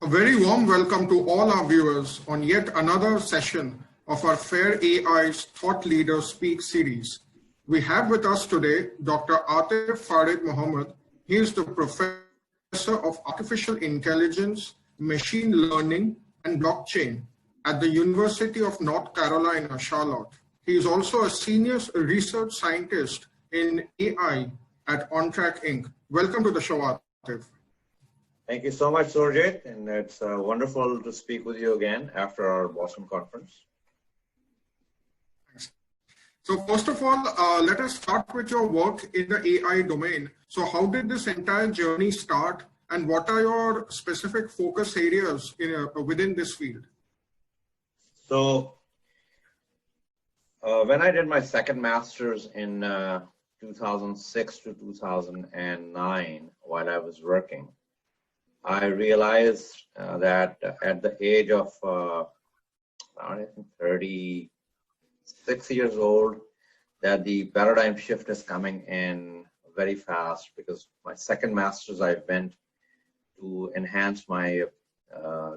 A very warm welcome to all our viewers on yet another session of our Fair AI's Thought Leader Speak series. We have with us today Dr. Atif Farid Mohammad. He is the Professor of Artificial Intelligence, Machine Learning, and Blockchain at the University of North Carolina, Charlotte. He is also a Senior Research Scientist in AI at Ontrak, Inc. Welcome to the show, Atif. Thank you so much, Sourajit, and it's wonderful to speak with you again after our Boston conference. Thanks. So first of all, let us start with your work in the AI domain. So how did this entire journey start, and what are your specific focus areas within this field? So when I did my second master's in 2006 to 2009, while I was working, I realized that at the age of, I think 36 years old, that the paradigm shift is coming in very fast, because my second master's I went to enhance my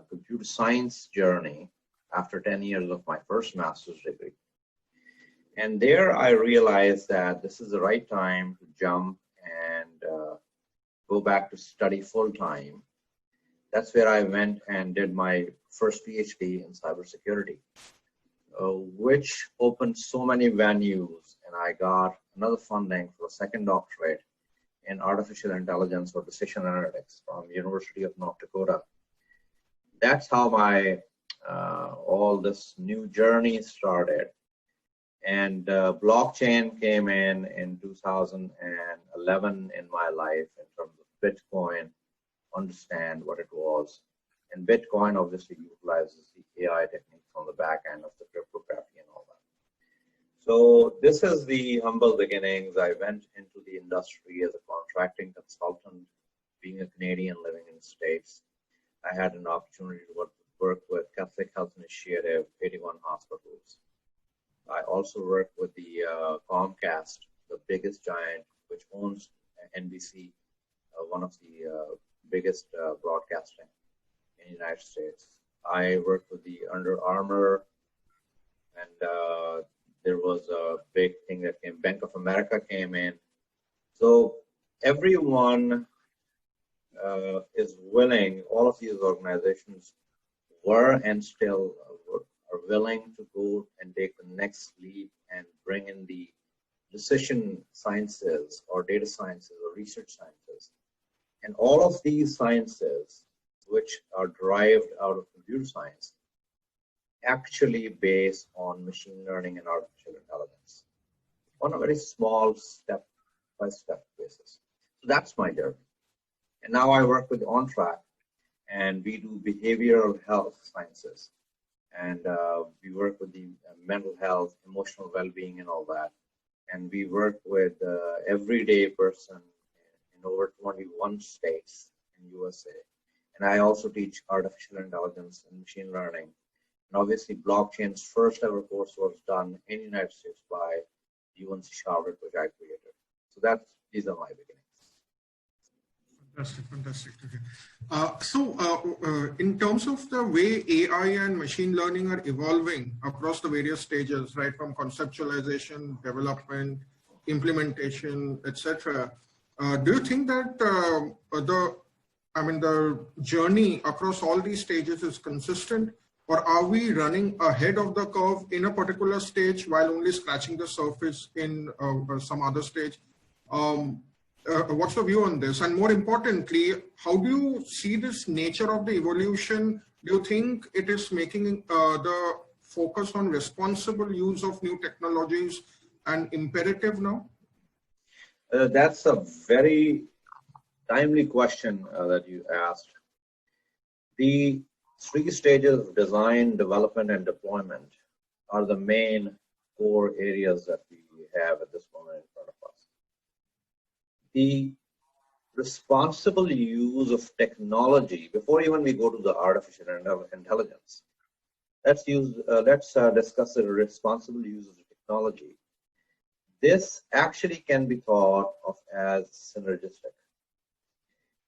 computer science journey after 10 years of my first master's degree. And there I realized that this is the right time to jump and go back to study full time. That's where I went and did my first PhD in cybersecurity, which opened so many venues, and I got another funding for a second doctorate in artificial intelligence or decision analytics from University of North Dakota. That's how my all this new journey started. And blockchain came in 2011 in my life in terms of Bitcoin, understand what it was. And Bitcoin obviously utilizes the AI techniques on the back end of the cryptography and all that. So this is the humble beginnings. I went into the industry as a contracting consultant, being a Canadian living in the States. I had an opportunity to work with Catholic Health Initiative, 81 hospitals. I also worked with the Comcast, the biggest giant, which owns NBC, one of the biggest broadcasting in the United States. I worked with the Under Armour, and there was a big thing that came, Bank of America came in. So everyone is willing, all of these organizations were and still are willing to go and take the next leap and bring in the decision sciences or data sciences or research sciences. And all of these sciences, which are derived out of computer science, actually based on machine learning and artificial intelligence on a very small step-by-step basis. So that's my journey. And now I work with Ontrak, and we do behavioral health sciences. And we work with the mental health, emotional well-being, and all that. And we work with everyday person in over 21 states in USA. And I also teach artificial intelligence and machine learning. And obviously, blockchain's first ever course was done in the United States by UNC Charlotte, which I created. So these are my beginnings. Fantastic. Okay. In terms of the way AI and machine learning are evolving across the various stages, right, from conceptualization, development, implementation, etc., do you think that the journey across all these stages is consistent, or are we running ahead of the curve in a particular stage while only scratching the surface in some other stage? What's your view on this? And more importantly, how do you see this nature of the evolution? Do you think it is making the focus on responsible use of new technologies an imperative now? That's a very timely question that you asked. The 3 stages of design, development, and deployment are the main core areas that we have at this moment in front of us. The responsible use of technology, before even we go to the artificial intelligence, let's discuss the responsible use of technology. This actually can be thought of as synergistic,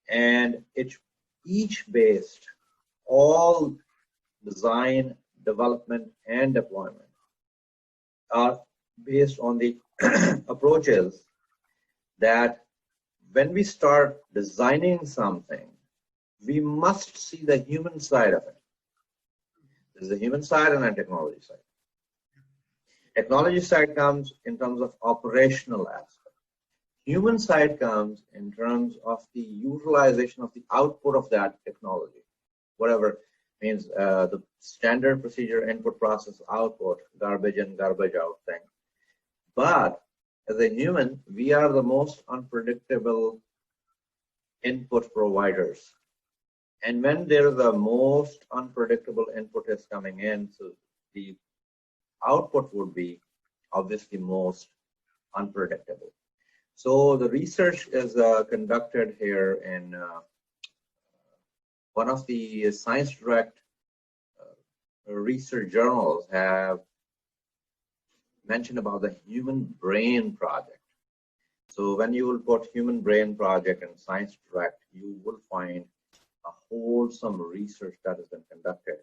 and it's each based all design, development, and deployment are based on the approaches that when we start designing something, we must see the human side of it. There's a human side and a technology side. Technology side comes in terms of operational aspect. Human side comes in terms of the utilization of the output of that technology, whatever means the standard procedure input process output, garbage in, garbage out thing. But as a human, we are the most unpredictable input providers. And when there is the most unpredictable input is coming in, so the output would be obviously most unpredictable. So the research is conducted here in one of the Science Direct research journals have mentioned about the Human Brain Project. So when you will put Human Brain Project in Science Direct, you will find a wholesome research that has been conducted,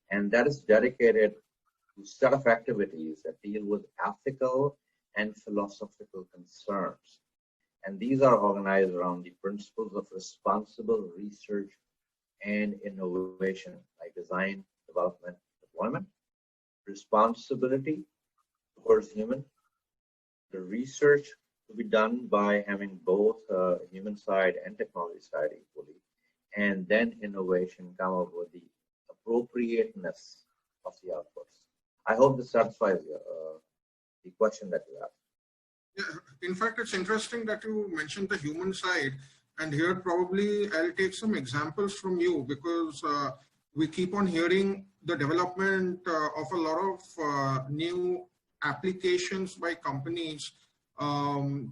and that is dedicated to a set of activities that deal with ethical and philosophical concerns. And these are organized around the principles of responsible research and innovation, like design, development, deployment, responsibility towards human, the research to be done by having both human side and technology side equally, and then innovation come up with the appropriateness of the outputs. I hope this satisfies the question that you asked. Yeah, in fact, it's interesting that you mentioned the human side, and here probably I'll take some examples from you, because we keep on hearing the development of a lot of new applications by companies in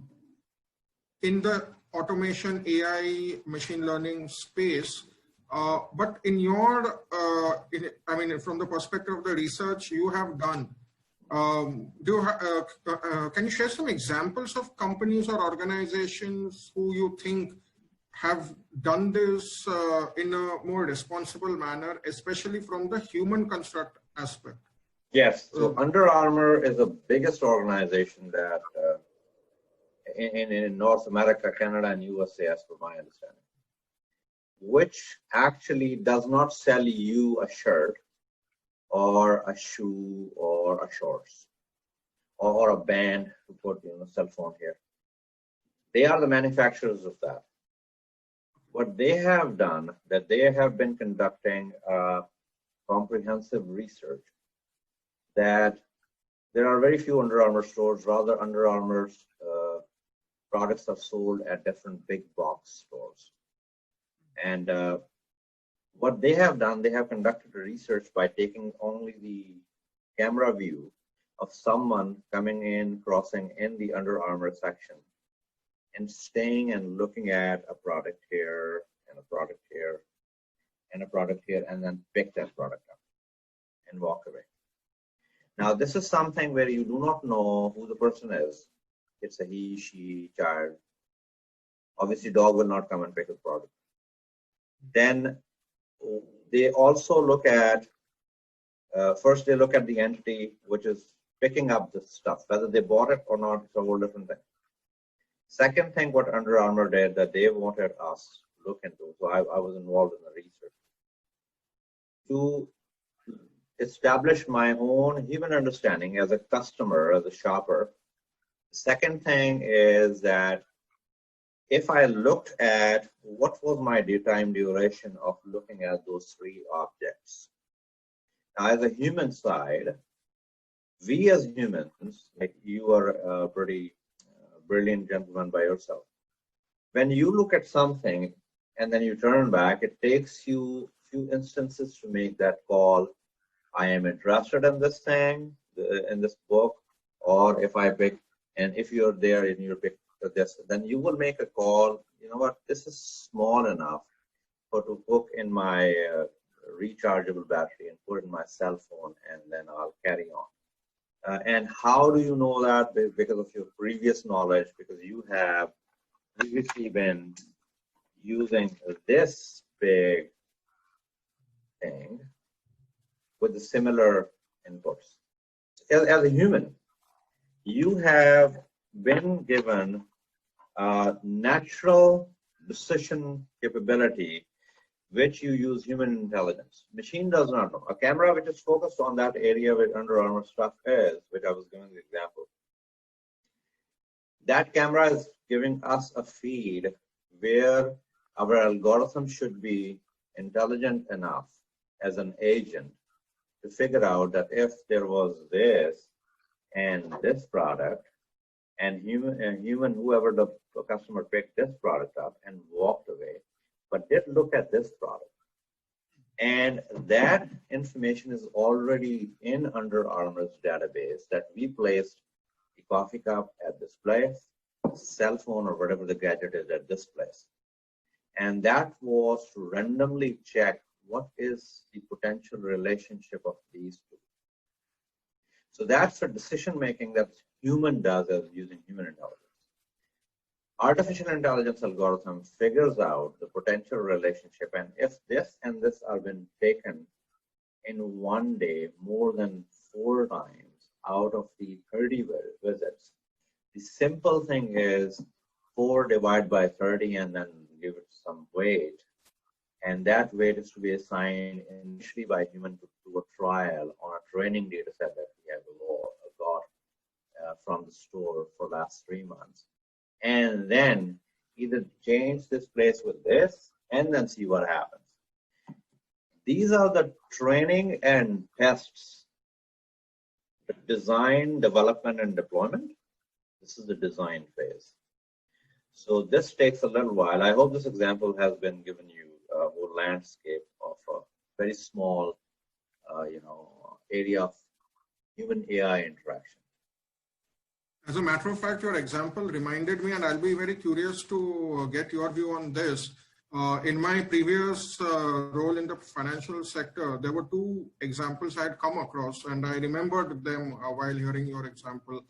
the automation, AI, machine learning space. But in your, I mean, from the perspective of the research you have done, can you share some examples of companies or organizations who you think have done this in a more responsible manner, especially from the human construct aspect? Yes, so Under Armour is the biggest organization that in North America, Canada, and USA, as per my understanding, which actually does not sell you a shirt or a shoe or a shorts or a band to put a cell phone here. They are the manufacturers of that. What they have done, that they have been conducting comprehensive research, that there are very few Under Armour stores. Rather, Under Armour's products are sold at different big box stores. And what they have done, they have conducted a research by taking only the camera view of someone coming in, crossing in the Under Armour section, and staying and looking at a product here, and a product here, and a product here, and then pick that product up and walk away. Now, this is something where you do not know who the person is. It's a he, she, child. Obviously, dog will not come and pick the product. Then they also look at, first they look at the entity which is picking up the stuff. Whether they bought it or not, it's a whole different thing. Second thing what Under Armour did that they wanted us to look into, so I was involved in the research, to establish my own human understanding as a customer, as a shopper. The second thing is that if I looked at what was my time duration of looking at those three objects. Now, as a human side, we as humans, like you are a pretty brilliant gentleman by yourself. When you look at something and then you turn back, it takes you a few instances to make that call. I am interested in this thing, in this book, or if I pick, and if you're there and you pick this, then you will make a call. You know what? This is small enough for to hook in my rechargeable battery and put in my cell phone, and then I'll carry on. And how do you know that? Because of your previous knowledge, because you have previously been using this big thing with the similar inputs. As a human, you have been given natural decision capability, which you use human intelligence. Machine does not know. A camera which is focused on that area where Under Armour stuff is, which I was giving the example. That camera is giving us a feed where our algorithm should be intelligent enough as an agent to figure out that if there was this and this product, and human whoever the customer picked this product up and walked away, but did look at this product. And that information is already in Under Armour's database that we placed the coffee cup at this place, cell phone or whatever the gadget is at this place. And that was to randomly check what is the potential relationship of these two. So that's the decision making that human does as using human intelligence. Artificial intelligence algorithm figures out the potential relationship, and if this and this are been taken in one day more than 4 times out of the 30 visits, the simple thing is 4 divided by 30 and then give it some weight, and that weight is to be assigned initially by human to a trial on a training data set that we have got from the store for the last 3 months. And then either change this place with this and then see what happens. These are the training and tests, the design, development, and deployment. This is the design phase. So this takes a little while. I hope this example has been given you a whole landscape of a very small, area of human AI interaction. As a matter of fact, your example reminded me, and I'll be very curious to get your view on this. In my previous role in the financial sector, there were 2 examples I had come across, and I remembered them while hearing your example.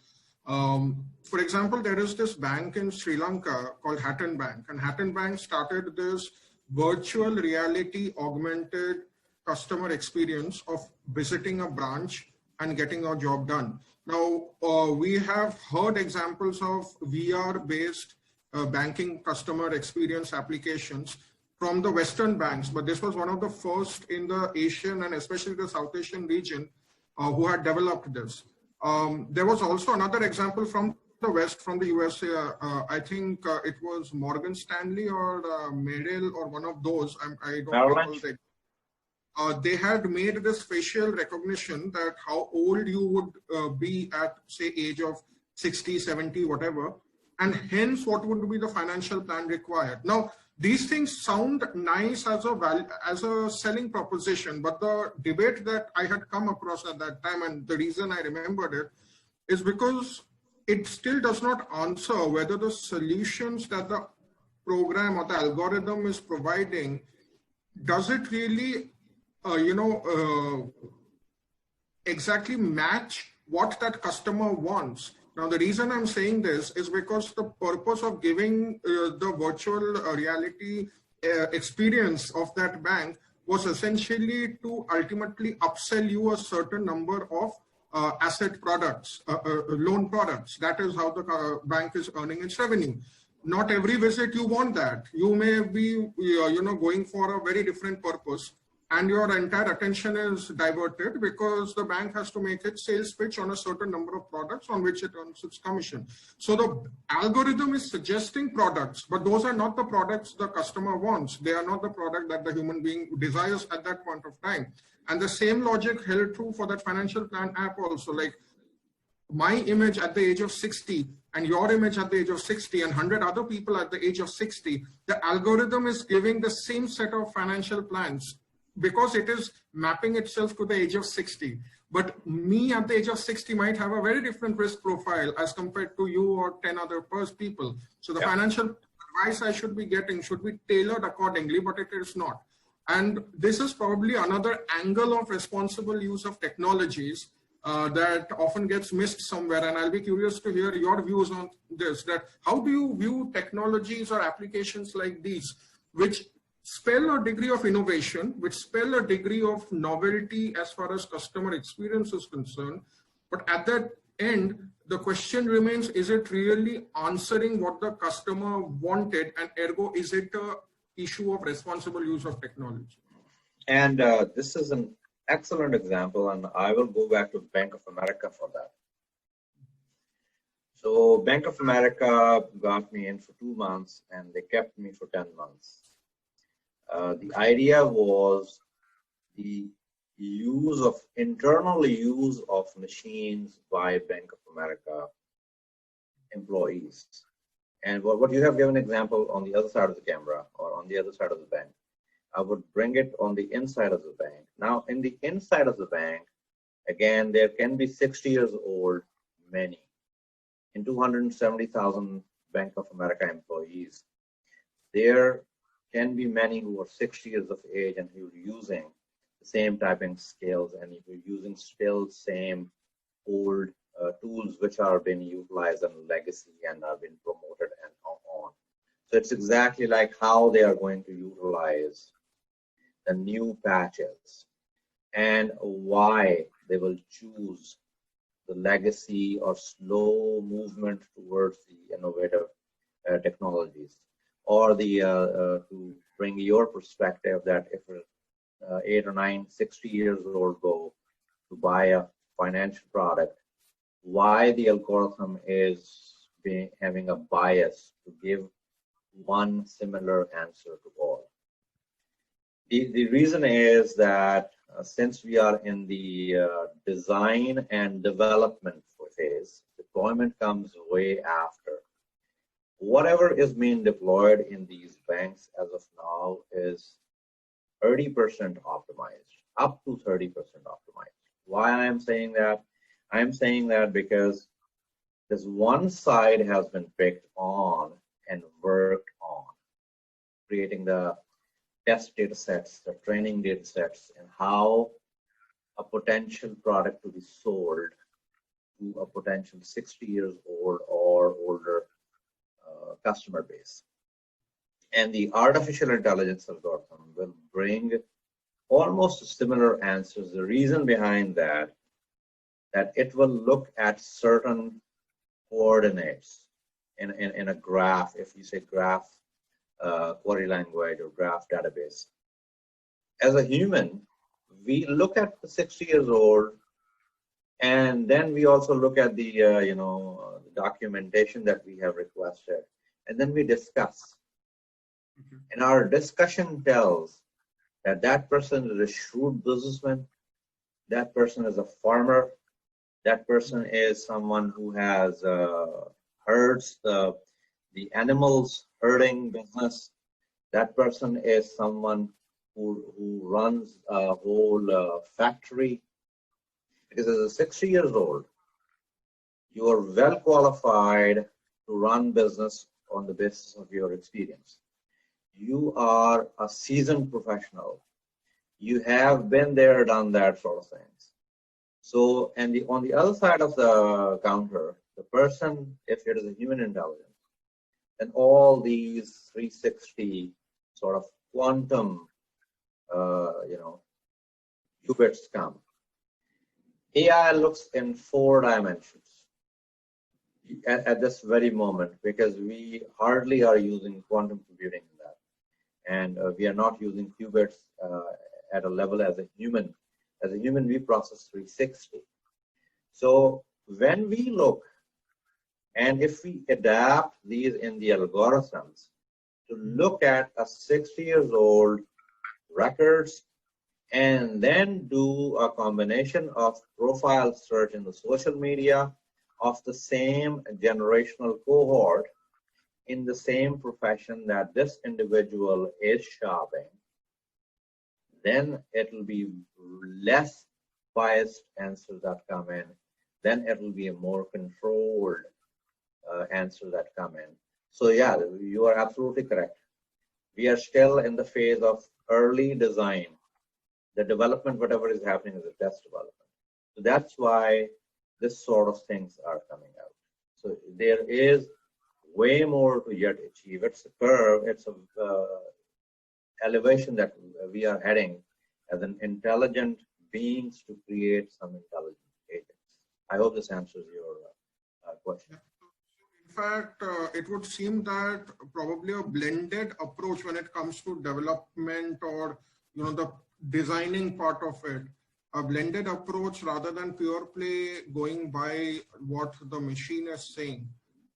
For example, there is this bank in Sri Lanka called Hatton Bank, and Hatton Bank started this virtual reality augmented customer experience of visiting a branch and getting a job done. Now, we have heard examples of VR-based banking customer experience applications from the Western banks, but this was one of the first in the Asian and especially the South Asian region who had developed this. There was also another example from the West, from the USA. I think it was Morgan Stanley or Merrill or one of those. I don't recall the they had made this facial recognition that how old you would be at, say, age of 60, 70, whatever, and hence what would be the financial plan required. Now, these things sound nice as a selling proposition, but the debate that I had come across at that time, and the reason I remembered it, is because it still does not answer whether the solutions that the program or the algorithm is providing, does it really exactly match what that customer wants. Now, the reason I'm saying this is because the purpose of giving the virtual reality experience of that bank was essentially to ultimately upsell you a certain number of asset products, loan products. That is how the bank is earning its revenue. Not every visit you want that. You may be, going for a very different purpose, and your entire attention is diverted because the bank has to make its sales pitch on a certain number of products on which it earns its commission. So the algorithm is suggesting products, but those are not the products the customer wants. They are not the product that the human being desires at that point of time. And the same logic held true for that financial plan app also. Like my image at the age of 60 and your image at the age of 60 and 100 other people at the age of 60, the algorithm is giving the same set of financial plans, because it is mapping itself to the age of 60. But me at the age of 60 might have a very different risk profile as compared to you or 10 other people. So the financial advice I should be getting should be tailored accordingly, but it is not. And this is probably another angle of responsible use of technologies that often gets missed somewhere. And I'll be curious to hear your views on this, that how do you view technologies or applications like these, which spell a degree of innovation, which spell a degree of novelty as far as customer experience is concerned. But at that end, the question remains, is it really answering what the customer wanted? And ergo, is it a issue of responsible use of technology? And this is an excellent example, and I will go back to Bank of America for that. So Bank of America got me in for 2 months, and they kept me for 10 months. The idea was the internal use of machines by Bank of America employees. And what you have given example on the other side of the camera or on the other side of the bank, I would bring it on the inside of the bank. Now, in the inside of the bank, again, there can be 60 years old, many. In 270,000 Bank of America employees, there can be many who are 60 years of age and who are using the same typing skills and who are using still same old tools which are being utilized in legacy and are being promoted and on. So it's exactly like how they are going to utilize the new patches and why they will choose the legacy or slow movement towards the innovative technologies, or the to bring your perspective that if 8 or 9, 60 years old go to buy a financial product, why the algorithm is having a bias to give one similar answer to all. The reason is that since we are in the design and development phase, deployment comes way after. Whatever is being deployed in these banks as of now is 30% optimized, up to 30% optimized. Why I am saying that? I am saying that because this one side has been picked on and worked on, creating the test data sets, the training data sets, and how a potential product to be sold to a potential 60 years old or older customer base. And the artificial intelligence algorithm will bring almost similar answers. The reason behind that it will look at certain coordinates in a graph, if you say graph query language or graph database. As a human, we look at the 60 years old, and then we also look at the the documentation that we have requested, and then we discuss. And our discussion tells that that person is a shrewd businessman, that person is a farmer, that person is someone who has herds the animals herding business, that person is someone who runs a whole factory. Because as a 60 years old, you are well qualified to run business on the basis of your experience. You are a seasoned professional. You have been there, done that sort of things. So, and on the other side of the counter, the person, if it is a human intelligence, then all these 360 sort of quantum, qubits come. AI looks in 4 dimensions at this very moment, because we hardly are using quantum computing in that. And we are not using qubits at a level as a human. As a human, we process 360. So when we look, and if we adapt these in the algorithms to look at a 60 years old records, and then do a combination of profile search in the social media of the same generational cohort in the same profession that this individual is shopping, then it will be less biased answers that come in. Then it will be a more controlled answer that come in. So yeah, you are absolutely correct. We are still in the phase of early design. The development, whatever is happening, is a test development. So that's why this sort of things are coming out. So there is way more to yet achieve. It's a curve. It's a elevation that we are heading as an intelligent beings to create some intelligent agents. I hope this answers your question. In fact, it would seem that probably a blended approach when it comes to development or the designing part of it, a blended approach rather than pure play going by what the machine is saying.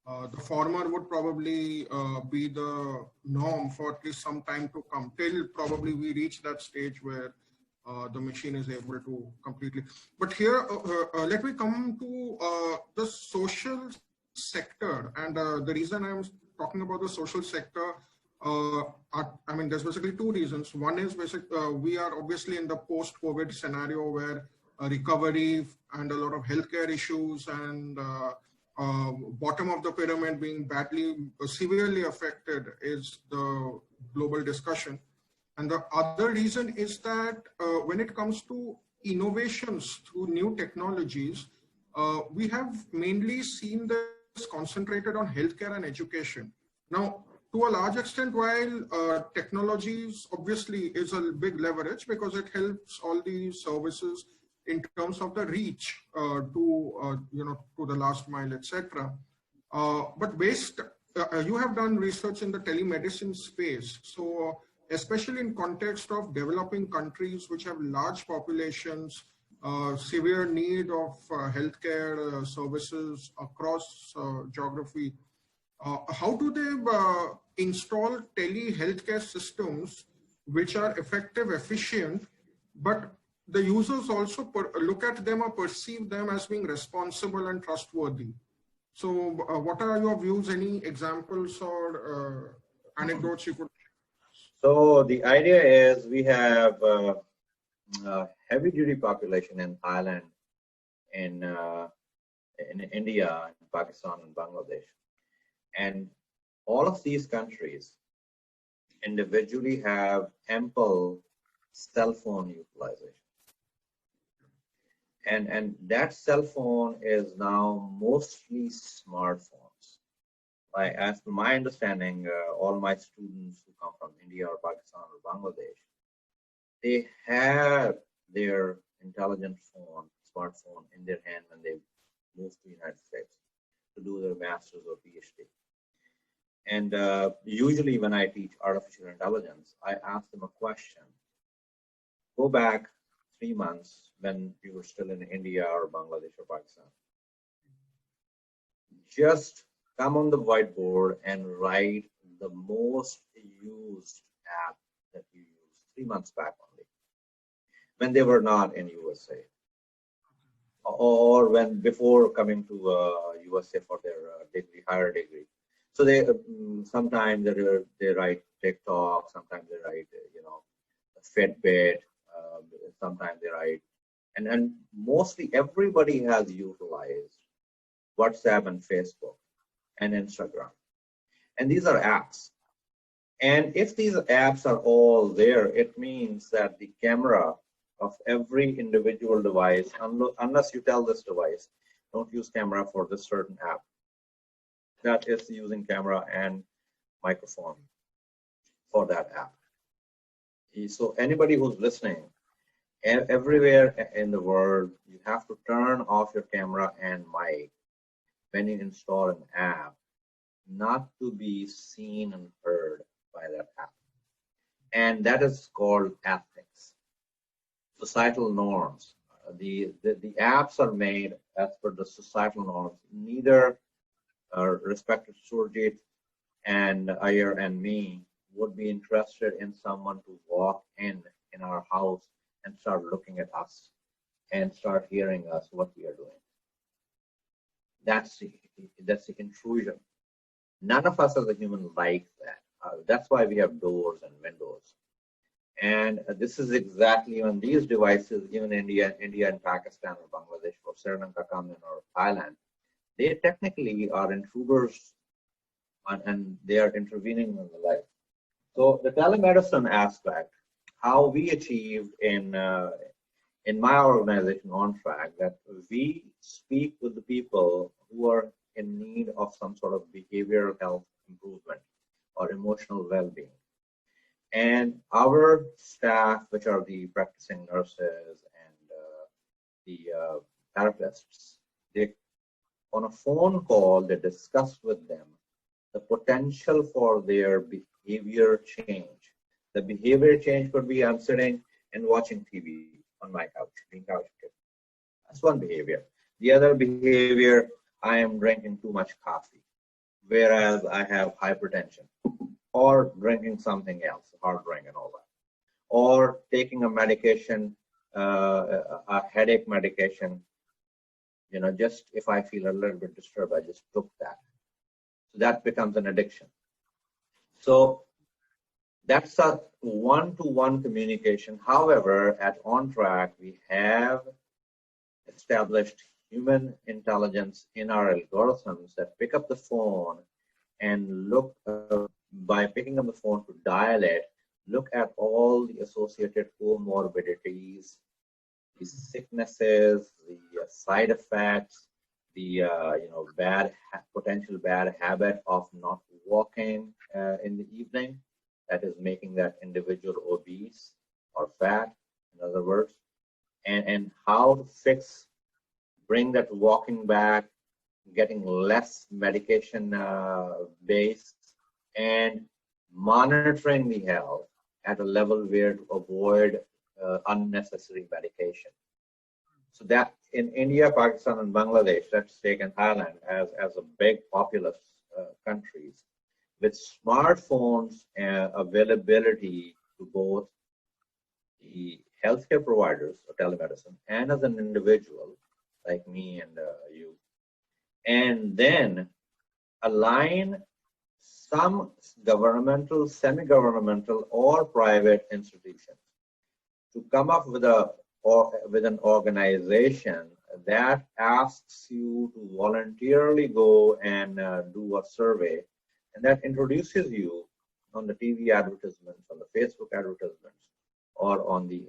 The former would probably be the norm for at least some time to come, till probably we reach that stage where the machine is able to completely. But here, let me come to the social sector. And the reason I'm talking about the social sector, I mean, there's basically two reasons. One is we are obviously in the post-COVID scenario where recovery and a lot of healthcare issues and bottom of the pyramid being severely affected is the global discussion. And the other reason is that when it comes to innovations through new technologies, we have mainly seen this concentrated on healthcare and education. Now, to a large extent, while technologies obviously is a big leverage because it helps all these services in terms of the reach to the last mile, etc. But you have done research in the telemedicine space. So especially in context of developing countries which have large populations, severe need of healthcare services across geography, how do they install tele-healthcare systems which are effective, efficient, but the users also look at them or perceive them as being responsible and trustworthy? So what are your views? Any examples or anecdotes you could? So the idea is we have a heavy duty population in Thailand, in India, in Pakistan, and Bangladesh. And all of these countries individually have ample cell phone utilization. And that cell phone is now mostly smartphones. As per my understanding, all my students who come from India or Pakistan or Bangladesh, they have their intelligent smartphone in their hand when they move to the United States to do their master's or PhD. And usually when I teach artificial intelligence, I ask them a question. Go back 3 months when you were still in India or Bangladesh or Pakistan. Just come on the whiteboard and write the most used app that you used 3 months back only, when they were not in USA, or when before coming to USA for their degree, higher degree. So they sometimes they write TikTok, sometimes they write Fitbit, sometimes they write, and mostly everybody has utilized WhatsApp and Facebook and Instagram, and these are apps. And if these apps are all there, it means that the camera of every individual device, unless you tell this device, don't use camera for this certain app, that is using camera and microphone for that app. So anybody who's listening, everywhere in the world, you have to turn off your camera and mic when you install an app, not to be seen and heard by that app. And that is called ethics, societal norms. The apps are made as per the societal norms. Neither respected Sourajit and Aiyer and me would be interested in someone to walk in our house and start looking at us and start hearing us what we are doing. That's the intrusion. None of us as a human like that. That's why we have doors and windows. And this is exactly when these devices, even India and Pakistan or Bangladesh or Sri Lanka come in, or Thailand, they technically are intruders and they are intervening in the life. So the telemedicine aspect, how we achieved in my organization, Ontrak, that we speak with the people who are in need of some sort of behavioral health improvement or emotional well-being. And our staff, which are the practicing nurses and the therapists, they, on a phone call, they discuss with them the potential for their behavior change. The behavior change could be I'm sitting and watching TV on my couch, being couch kid. That's one behavior. The other behavior, I am drinking too much coffee, whereas I have hypertension, or drinking something else, hard drink and all that, or taking a medication, a headache medication. You know, just if I feel a little bit disturbed, I just took that. So that becomes an addiction. So that's a one-to-one communication. However, at Ontrak, we have established human intelligence in our algorithms that pick up the phone and look, by picking up the phone to dial it, look at all the associated comorbidities, the sicknesses, the side effects, the potential bad habit of not walking in the evening, that is making that individual obese or fat, in other words, and how to fix, bring that walking back, getting less medication based, and monitoring the health at a level where to avoid unnecessary medication. So that in India, Pakistan, and Bangladesh, let's take in Thailand as a big populous countries, with smartphones availability to both the healthcare providers or telemedicine and as an individual like me and you, and then align some governmental, semi-governmental, or private institutions to come up with an organization that asks you to voluntarily go and do a survey, and that introduces you on the TV advertisements, on the Facebook advertisements, or on the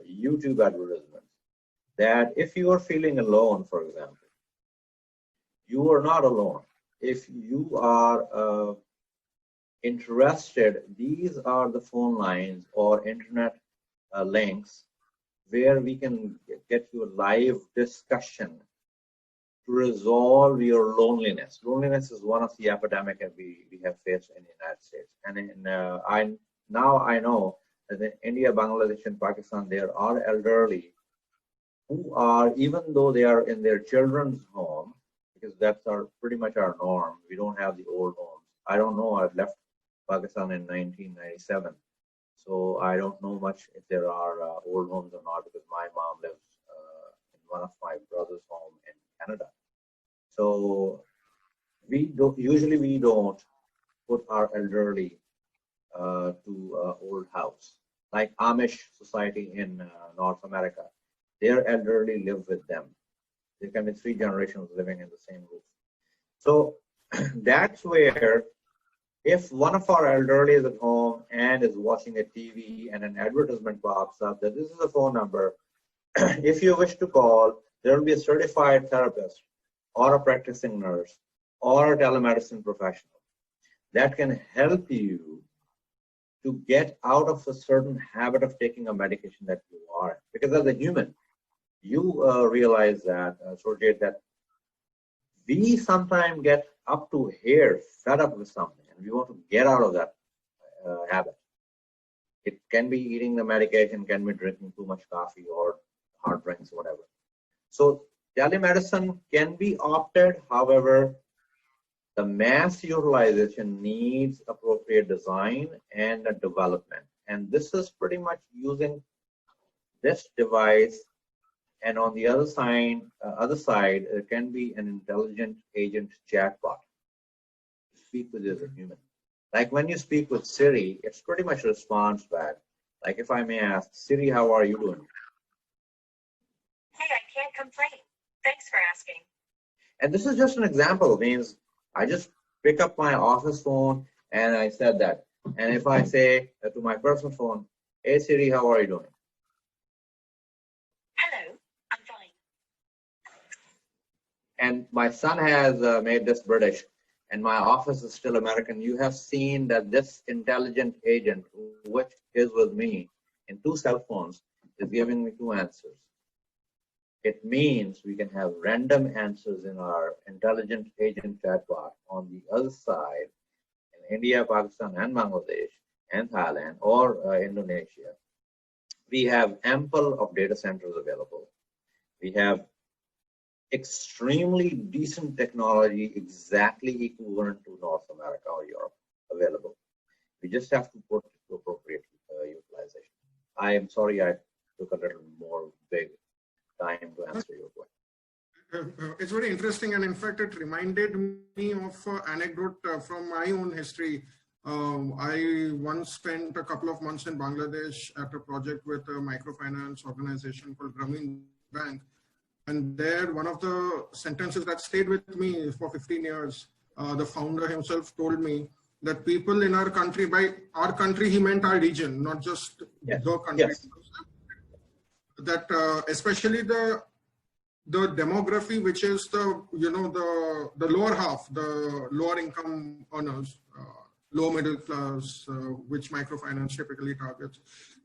YouTube advertisements, that if you are feeling alone, for example, you are not alone. If you are interested, these are the phone lines or internet links where we can get you a live discussion to resolve your loneliness. Loneliness is one of the epidemic that we have faced in the United States. And I know that in India, Bangladesh, and Pakistan, there are elderly who are, even though they are in their children's home, because that's pretty much our norm. We don't have the old homes. I don't know. I've left Pakistan in 1997. So I don't know much if there are old homes or not, because my mom lives in one of my brother's home in Canada. So we don't put our elderly to old house, like Amish society in North America. Their elderly live with them. There can be 3 generations living in the same roof. So that's where, if one of our elderly is at home and is watching a TV and an advertisement pops up that this is a phone number, if you wish to call, there will be a certified therapist or a practicing nurse or a telemedicine professional that can help you to get out of a certain habit of taking a medication that you are. Because as a human, you realize that, Sourajit, that we sometimes get up to here, fed up with something, and we want to get out of that habit. It can be eating the medication, can be drinking too much coffee or hard drinks, whatever. So telemedicine can be opted. However, the mass utilization needs appropriate design and development. And this is pretty much using this device. And on the other side, there can be an intelligent agent chatbot to speak with you as a human. Like when you speak with Siri, it's pretty much a response back. Like if I may ask, Siri, how are you doing? Hey, I can't complain. Thanks for asking. And this is just an example. It means I just pick up my office phone and I said that. And if I say to my personal phone, hey Siri, how are you doing? Hello, I'm fine. And my son has made this British. and my office is still American, you have seen that this intelligent agent, which is with me in 2 cell phones, is giving me 2 answers. It means we can have random answers in our intelligent agent chatbot on the other side in India, Pakistan, and Bangladesh, and Thailand, or Indonesia. We have ample of data centers available. We have extremely decent technology exactly equivalent to North America or Europe available. We just have to put it to appropriate utilization. I am sorry I took a little more big time to answer your question. It's very interesting, and in fact, it reminded me of an anecdote from my own history. I once spent a couple of months in Bangladesh at a project with a microfinance organization called Grameen Bank. And there, one of the sentences that stayed with me for 15 years, the founder himself told me that people in our country, by our country, he meant our region, not just the country. Yes. That especially the demography, which is the lower half, the lower income earners, low middle class, which microfinance typically targets,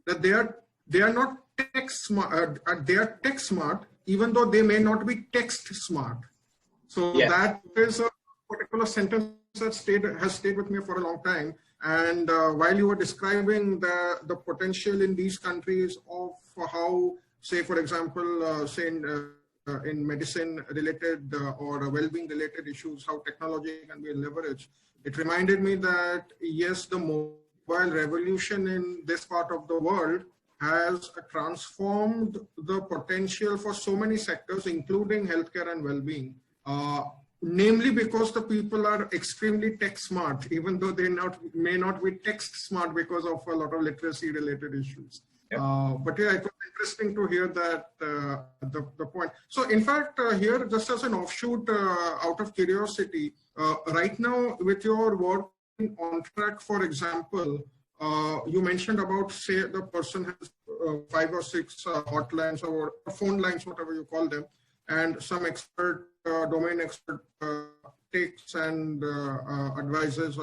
that they are not tech smart. They are tech smart, even though they may not be text smart. So that is a particular sentence that has stayed with me for a long time. And while you were describing the potential in these countries of how, say, for example, say in medicine related or well-being related issues, how technology can be leveraged, it reminded me that yes, the mobile revolution in this part of the world has transformed the potential for so many sectors, including healthcare and well-being. Namely because the people are extremely tech smart, even though they may not be text smart because of a lot of literacy related issues. But yeah, it was interesting to hear that the point. So in fact, here, just as an offshoot, out of curiosity, right now with your work in Ontrak, for example, you mentioned about, say, the person has 5 or 6 hotlines or phone lines, whatever you call them, and some expert, domain expert takes and advises.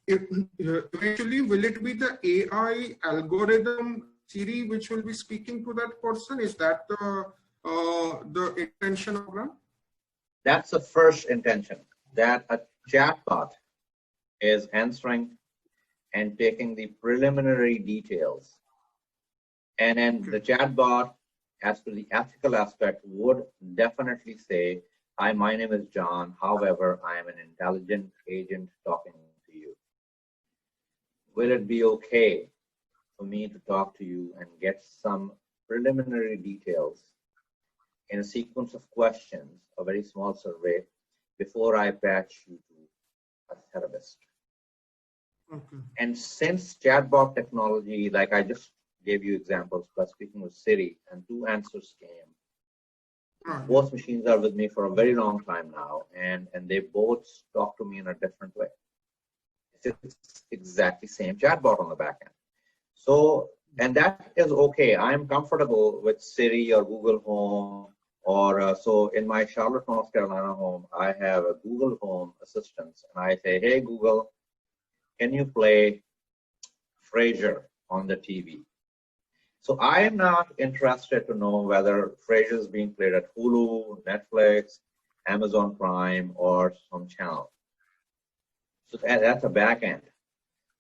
Eventually, will it be the AI algorithm Siri which will be speaking to that person? Is that the intention of that? That's the first intention, that a chatbot is answering and taking the preliminary details. And then the chatbot, as to the ethical aspect, would definitely say, hi, my name is John. However, I am an intelligent agent talking to you. Will it be okay for me to talk to you and get some preliminary details in a sequence of questions, a very small survey, before I patch you to a therapist? And since chatbot technology, like I just gave you examples by speaking with Siri, and 2 answers came. Both machines are with me for a very long time now, and they both talk to me in a different way. It's exactly same chatbot on the back end. So, and that is okay. I'm comfortable with Siri or Google Home, or so in my Charlotte, North Carolina home, I have a Google Home assistant, and I say, hey, Google, can you play Frasier on the TV? So I am not interested to know whether Frasier is being played at Hulu, Netflix, Amazon Prime, or some channel. So that's a back end.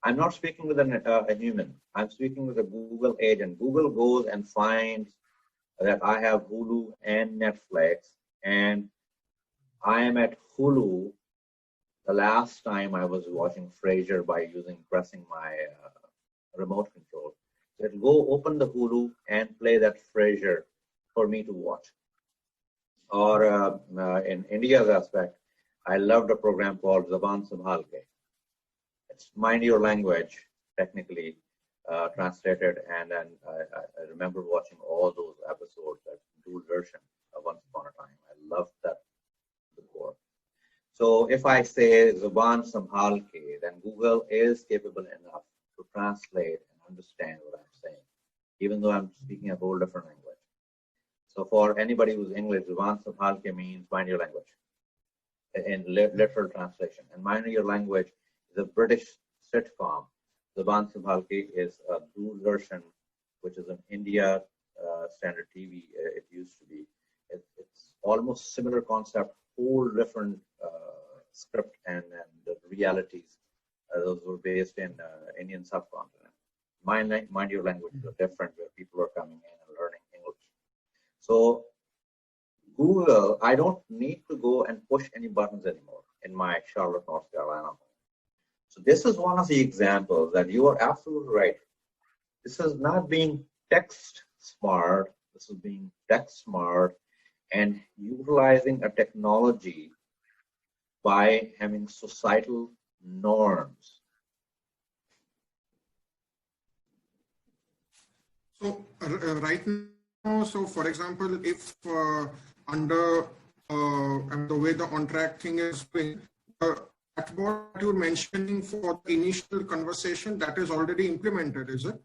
I'm not speaking with a human. I'm speaking with a Google agent. Google goes and finds that I have Hulu and Netflix, and I am at Hulu. The last time I was watching Frasier by pressing my remote control. So it'll go open the Hulu and play that Frasier for me to watch. Or in India's aspect, I loved a program called Zaban Sambhal Ke. It's mind your language, technically translated, and then I remember watching all those episodes at Doordarshan once upon a time. I loved that before. So if I say Zaban Sambhal Ke, then Google is capable enough to translate and understand what I'm saying, even though I'm speaking a whole different language. So for anybody who's English, Zaban Sambhal Ke means mind your language. in literal translation. And Mind Your Language is a British sitcom. Zuban Sambhalke is a Doordarshan, which is an India standard TV. It used to be. It's almost similar concept, whole different script and the realities. Those were based in Indian subcontinent. Mind Your Language is different, where people are coming in and learning English. So Google, I don't need to go and push any buttons anymore in my Charlotte, North Carolina home. So this is one of the examples that you are absolutely right. This is not being text smart. This is being tech smart and utilizing a technology by having societal norms. So right now, so for example, if under the way the Ontrak thing is doing, chatbot you're mentioning for the initial conversation, that is already implemented, is it?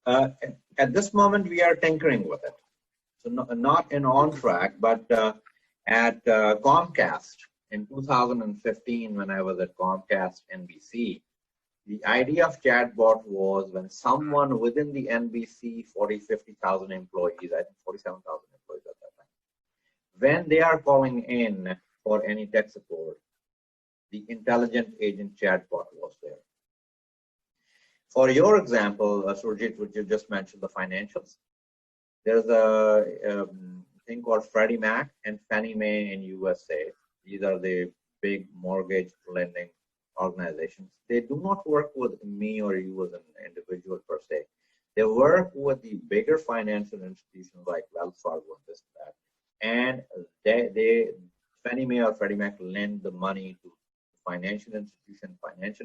At this moment, we are tinkering with it. So not in Ontrak, but at Comcast in 2015, when I was at Comcast NBC, the idea of chatbot was when someone within the NBC 50,000 employees, I think 47,000 employees at that time, when they are calling in for any tech support, the intelligent agent chatbot was there. For your example, Sourajit, which you just mentioned, the financials, there's a thing called Freddie Mac and Fannie Mae in USA. These are the big mortgage lending organizations. They do not work with me or you as an individual per se. They work with the bigger financial institutions like Wells Fargo and this and that. And Fannie Mae or Freddie Mac lend the money to financial institution lends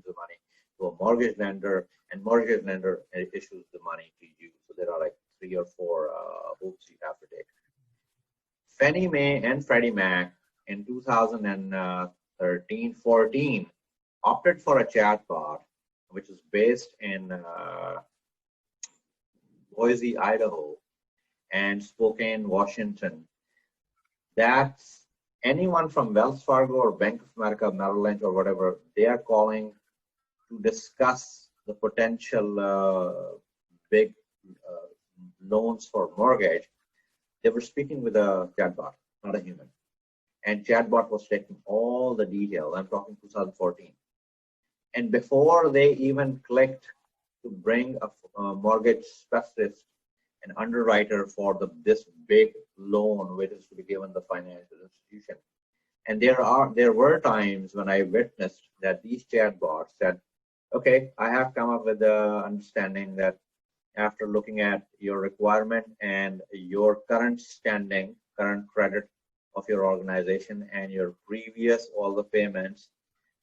the money to a mortgage lender, and mortgage lender issues the money to you. So there are like 3 or 4 hoops you have to take. Fannie Mae and Freddie Mac in 2013-14 opted for a chatbot, which is based in Boise, Idaho, and Spokane, Washington. That's anyone from Wells Fargo or Bank of America, Merrill Lynch, or whatever, they are calling to discuss the potential big loans for mortgage. They were speaking with a chatbot, not a human. And chatbot was taking all the details. I'm talking 2014. And before they even clicked to bring a mortgage specialist, an underwriter for this big loan, which is to be given the financial institution. And there were times when I witnessed that these chatbots said, okay, I have come up with the understanding that after looking at your requirement and your current standing, current credit of your organization and your previous all the payments,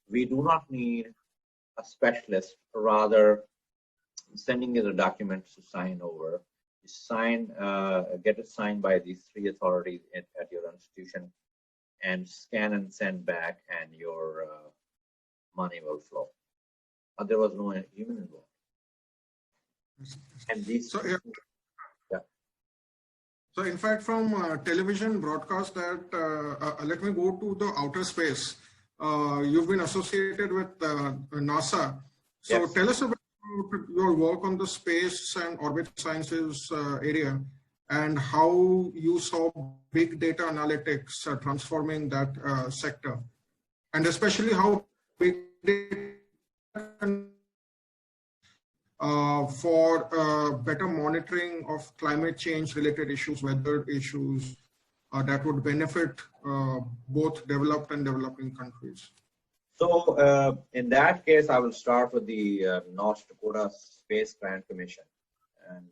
we do not need a specialist, rather sending you the documents to sign over. You sign, get it signed by these 3 authorities at your institution, and scan and send back, and your money will flow. There was no human involved. And these. So, yeah. So in fact, from television broadcast that, let me go to the outer space. You've been associated with NASA. So yes. Tell us about your work on the space and orbit sciences area, and how you saw big data analytics transforming that sector, and especially how big data for better monitoring of climate change related issues, weather issues that would benefit both developed and developing countries. So in that case, I will start with the North Dakota Space Grant Commission, and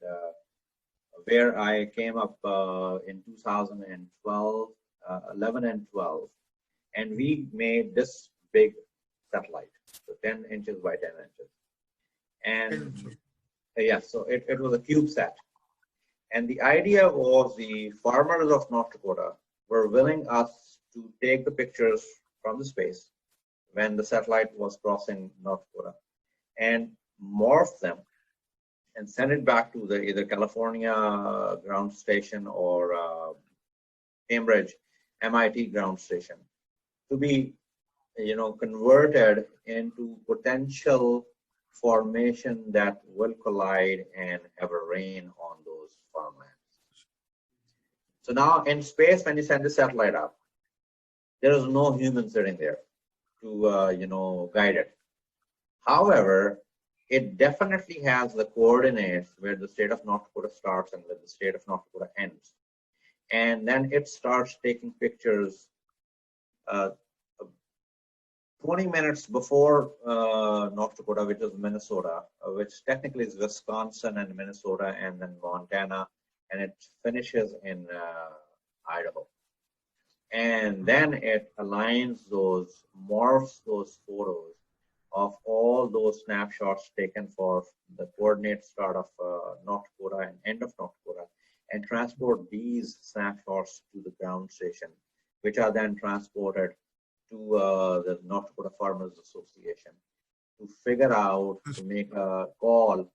where I came up in 2012, 11 and 12, and we made this big satellite, so 10 inches by 10 inches. And yeah, so it was a CubeSat. And the idea was the farmers of North Dakota were willing us to take the pictures from the space when the satellite was crossing North Dakota and morph them and send it back to the either California ground station or Cambridge, MIT ground station. to be, converted into potential formation that will collide and have a rain on those farmlands. So now in space, when you send the satellite up, there is no human sitting there to, guide it. However, it definitely has the coordinates where the state of North Dakota starts and where the state of North Dakota ends. And then it starts taking pictures 20 minutes before North Dakota, which is Minnesota, which technically is Wisconsin and Minnesota and then Montana, and it finishes in Idaho. And then it aligns those, morphs those photos of all those snapshots taken for the coordinate start of North Dakota and end of North Dakota, and transport these snapshots to the ground station, which are then transported to the North Dakota Farmers Association to figure out, to make a call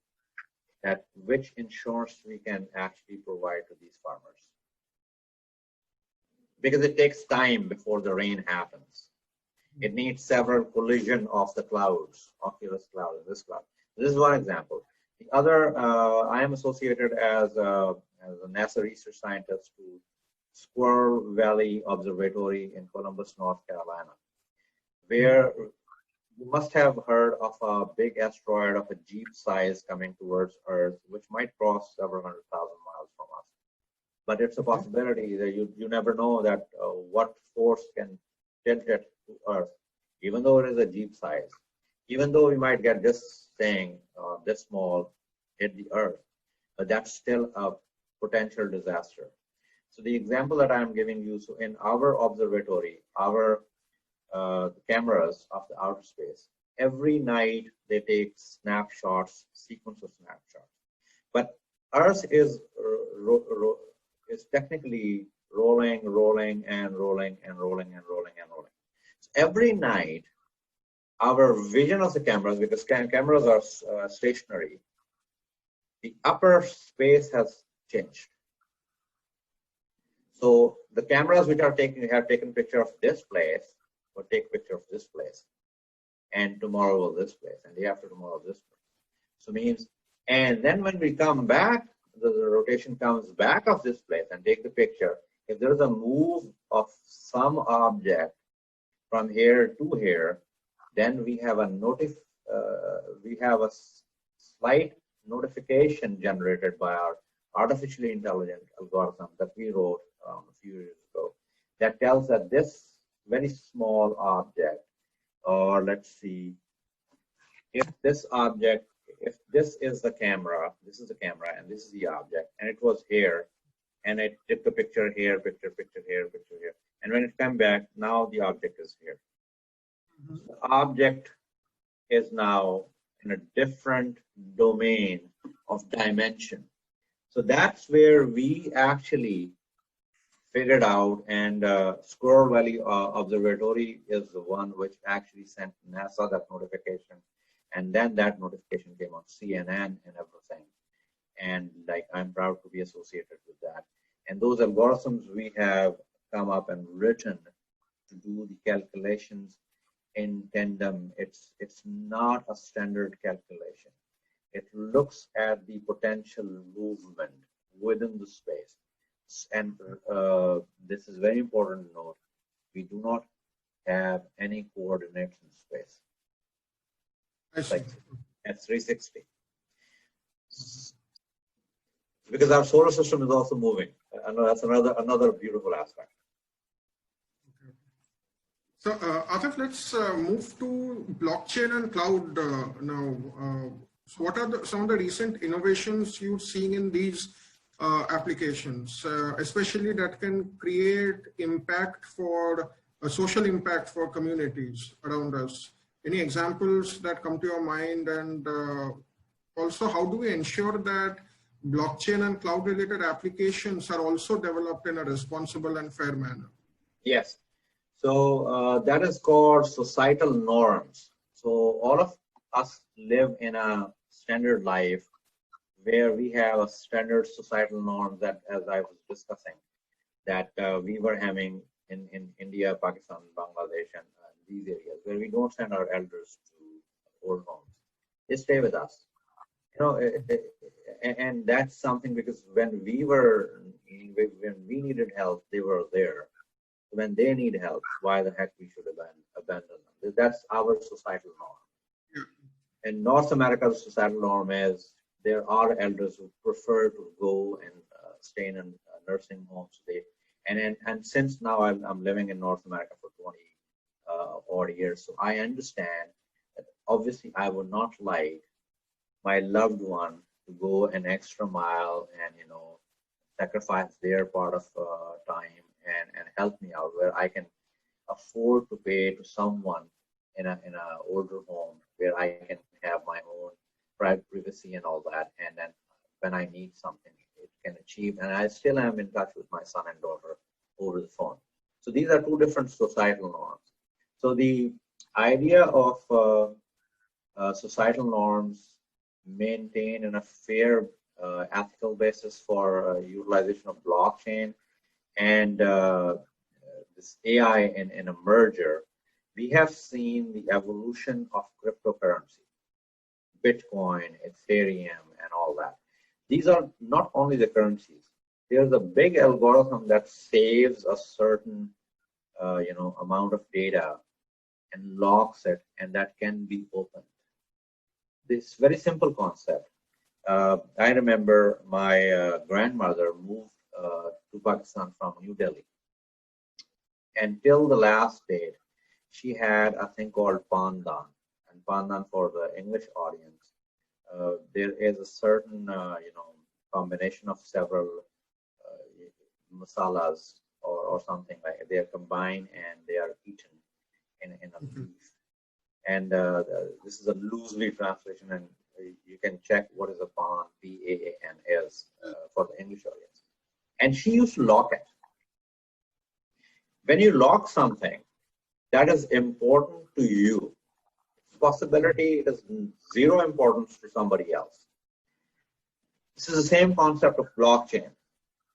that which insurance we can actually provide to these farmers. Because it takes time before the rain happens. It needs several collision of the clouds, oculus cloud, this cloud. This is one example. The other, I am associated as a NASA research scientist to Squirrel Valley Observatory in Columbus, North Carolina, where you must have heard of a big asteroid of a Jeep size coming towards Earth, which might cross several 100,000 miles from us. But it's a possibility that you never know that what force can tilt it to Earth, even though it is a Jeep size. Even though we might get this thing, this small, hit the Earth, but that's still a potential disaster. So the example that I'm giving you, so in our observatory, our cameras of the outer space, every night they take snapshots, sequence of snapshots. But Earth is technically rolling and rolling and rolling and rolling and rolling. So every night, our vision of the cameras, because cameras are stationary, the upper space has changed. So the cameras which are have taken picture of this place will take picture of this place, and tomorrow will this place, and the day after tomorrow this place. So means, and then when we come back, the rotation comes back of this place and take the picture. If there is a move of some object from here to here, then we have a slight notification generated by our artificially intelligent algorithm that we wrote a few years ago that tells that this very small object, or let's see, if this object, if this is the camera, this is the camera and this is the object, and it was here, and it took the picture here, picture here, and when it came back, now the object is here. The object is now in a different domain of dimension. So that's where we actually figured out, and Squirrel Valley Observatory is the one which actually sent NASA that notification, and then that notification came on CNN and everything. And like, I'm proud to be associated with that. And those algorithms we have come up and written to do the calculations in tandem. It's not a standard calculation. It looks at the potential movement within the space. And this is very important to note. We do not have any coordinates in space. Like at 360. Because our solar system is also moving. I know that's another beautiful aspect. Okay. So Atif, let's move to blockchain and cloud now. So what are some of the recent innovations you've seen in these applications, especially that can create impact for social impact for communities around us? Any examples that come to your mind? And also, how do we ensure that blockchain and cloud related applications are also developed in a responsible and fair manner? Yes. So that is called societal norms. So all of us live in a standard life where we have a standard societal norm that, as I was discussing, that we were having in India, Pakistan, Bangladesh, and these areas where we don't send our elders to old homes. They stay with us. You know, and that's something because when we needed help, they were there. When they need help, why the heck we should abandon them? That's our societal norm. In North America, the societal norm is there are elders who prefer to go and stay in a nursing home. So and since now I'm living in North America for 20 odd years, so I understand that obviously I would not like my loved one to go an extra mile and sacrifice their part of time and help me out where I can afford to pay to someone in a older home where I can have my own private privacy and all that, and then when I need something it can achieve, and I still am in touch with my son and daughter over the phone. So these are two different societal norms. So the idea of societal norms maintained in a fair ethical basis for utilization of blockchain and this AI in a merger, we have seen the evolution of cryptocurrency, Bitcoin, Ethereum, and all that. These are not only the currencies. There's a big algorithm that saves a certain amount of data and locks it, and that can be opened. This very simple concept. I remember my grandmother moved to Pakistan from New Delhi. And till the last date, she had a thing called pandan. And pandan, for the English audience, there is a certain combination of several masalas or something like it. They are combined and they are eaten in a leaf. And this is a loosely translation, and you can check what is a pan, P-A-A-N is for the English audience. And she used to lock it. When you lock something that is important to you, possibility is zero importance to somebody else. This is the same concept of blockchain.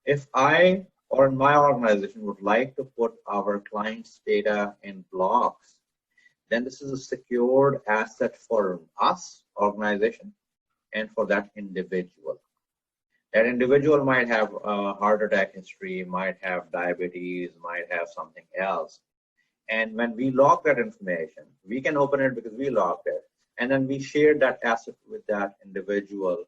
If I or my organization would like to put our clients' data in blocks, then this is a secured asset for us, organization, and for that individual. That individual might have a heart attack history, might have diabetes, might have something else. And when we lock that information, we can open it because we locked it. And then we share that asset with that individual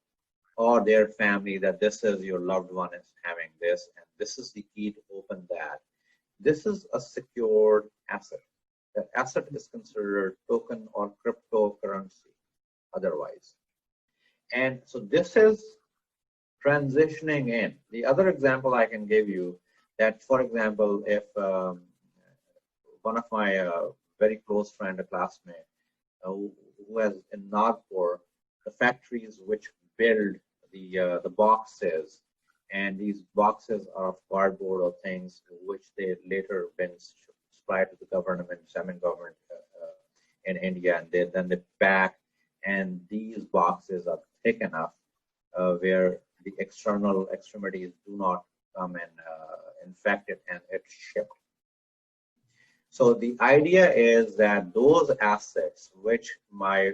or their family, that this is your loved one is having this, and this is the key to open that. This is a secured asset. That asset is considered token or cryptocurrency otherwise. And so this is transitioning in. The other example I can give you that, for example, if one of my very close friend, a classmate, who has in Nagpur, the factories which build the boxes, and these boxes are of cardboard or things which they later been supplied to the government, semi-government in India, and then they pack, and these boxes are thick enough where the external extremities do not come and infect it, and it's shipped. So the idea is that those assets which my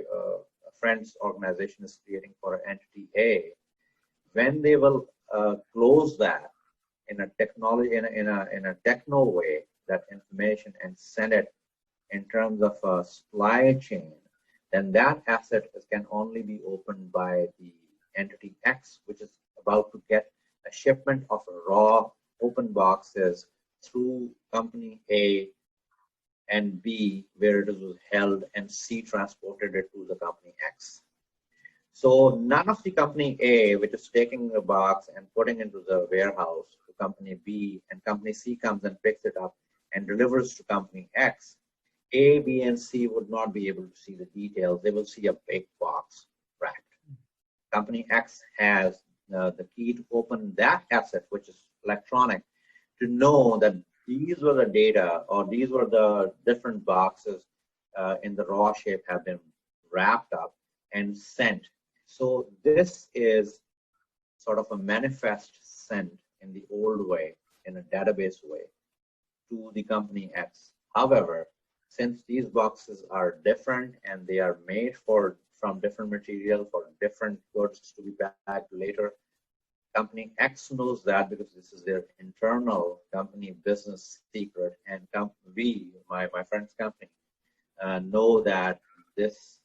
friend's organization is creating for entity A, when they will close that in a technology in a techno way, that information, and send it in terms of a supply chain, then that asset can only be opened by the entity X, which is about to get a shipment of raw open boxes through company A and B, where it was held, and C transported it to the company X. So none of the company A, which is taking the box and putting into the warehouse to company B, and company C comes and picks it up and delivers to company X, A, B, and C would not be able to see the details. They will see a big box wrapped. Company X has the key to open that asset, which is electronic, to know that these were the data, or these were the different boxes in the raw shape have been wrapped up and sent. So this is sort of a manifest sent in the old way, in a database way, to the company X. However, since these boxes are different and they are made from different material for different goods to be packed later, company X knows that because this is their internal company business secret, and my friend's company, know that this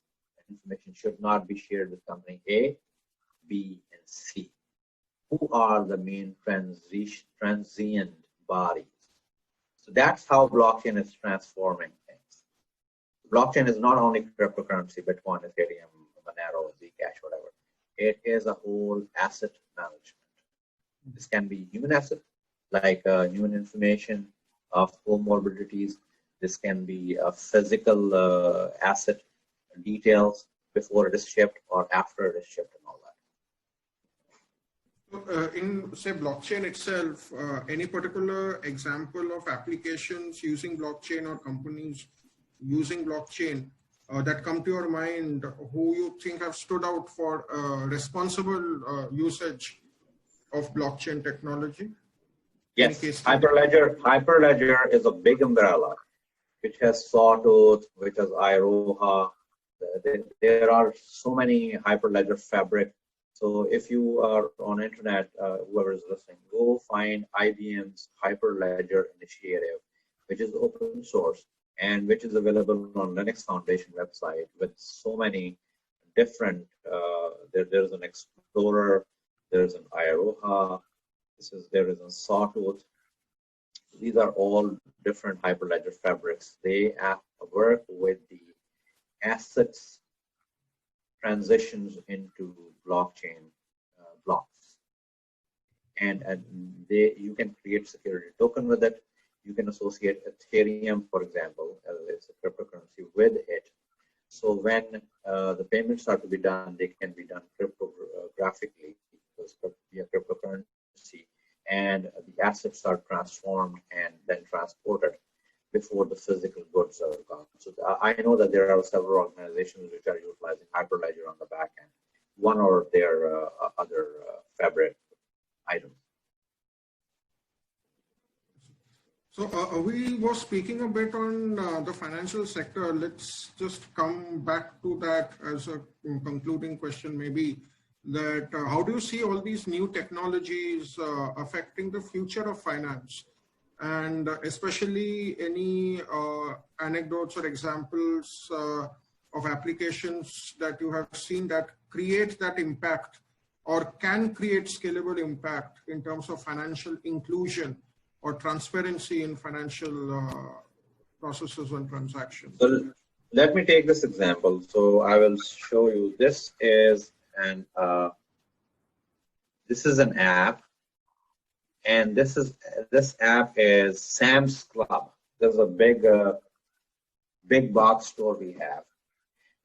information should not be shared with company A, B, and C, who are the main transient bodies. So that's how blockchain is transforming things. Blockchain is not only cryptocurrency, Bitcoin, Ethereum, Monero, Zcash, whatever. It is a whole asset management. This can be human asset, like human information of comorbidities. This can be a physical asset, details before it is shipped or after it is shipped and all that. In, say, blockchain itself, any particular example of applications using blockchain or companies using blockchain that come to your mind, who you think have stood out for responsible usage of blockchain technology? Yes, Hyperledger is a big umbrella which has Sawtooth, which has Aiyer. There are so many Hyperledger fabric. So if you are on internet, whoever is listening, go find IBM's Hyperledger initiative, which is open source and which is available on Linux Foundation website with so many different, there's an Explorer, there's an Aiyer, there is a Sawtooth. These are all different Hyperledger fabrics. They work with the assets transitions into blockchain blocks, and you can create security token with it. You can associate Ethereum, for example, as a cryptocurrency with it. So when the payments are to be done, they can be done cryptographically because via cryptocurrency, and the assets are transformed and then transported before the physical goods are gone. So I know that there are several organizations which are utilizing Hyperledger on the back end, one or their other fabric items. So we were speaking a bit on the financial sector. Let's just come back to that as a concluding question, maybe, that how do you see all these new technologies affecting the future of finance? And especially any anecdotes or examples of applications that you have seen that create that impact or can create scalable impact in terms of financial inclusion or transparency in financial processes and transactions. So let me take this example. So I will show you. This is an app. And this app is Sam's Club. There's a big box store we have.